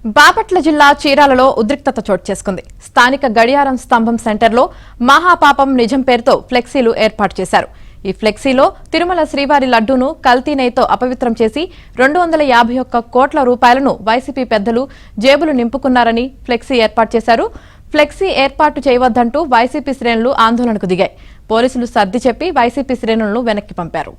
బాపట్ల జిల్లా చీరాలలో ఉద్రిక్తత చోటు చేసుకుంది. స్థానిక గడియారం స్తంభం సెంటర్లో మహాపాపం నిజం పేరుతో ఫ్లెక్సీలు ఏర్పాటు చేశారు. ఈ ఫ్లెక్సీలో తిరుమల శ్రీవారి లడ్డూను కల్తీ నెయ్యితో అపవిత్రం చేసి 251 కోట్ల రూపాయలను వైసీపీ పెద్దలు జేబులు నింపుకున్నారని ఫ్లెక్సీ ఏర్పాటు చేశారు. ఫ్లెక్సీ ఏర్పాటు చేయవద్దంటూ వైసీపీ శ్రేణులు ఆందోళనకు దిగాయి. పోలీసులు సర్ది చెప్పి వైసీపీ శ్రేణులను వెనక్కి పంపారు.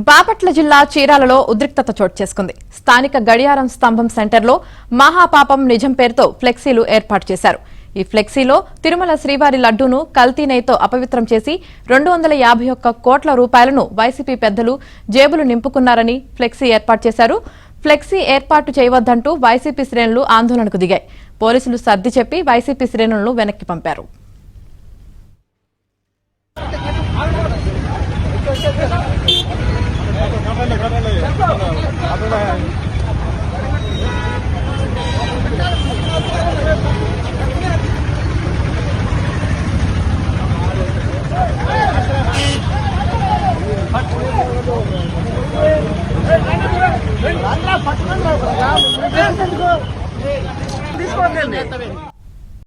బాపట్ల జిల్లా చీరాలలో ఉద్రిక్తత చోటు చేసుకుంది. స్థానిక గడియారం స్తంభం సెంటర్లో మహాపాపం నిజం పేరుతో ఫ్లెక్సీలు ఏర్పాటు చేశారు. ఈ ఫ్లెక్సీలో తిరుమల శ్రీవారి లడ్డూను కల్తీ నెయ్యితో అపవిత్రం చేసి 251 కోట్ల రూపాయలను వైసీపీ పెద్దలు జేబులు నింపుకున్నారని ఫ్లెక్సీ ఏర్పాటు చేశారు. ఫ్లెక్సీ ఏర్పాటు చేయవద్దంటూ వైసీపీ శ్రేణులు ఆందోళనకు దిగాయి. పోలీసులు సర్ది చెప్పి వైసీపీ శ్రేణులను వెనక్కి పంపారు. Gracias.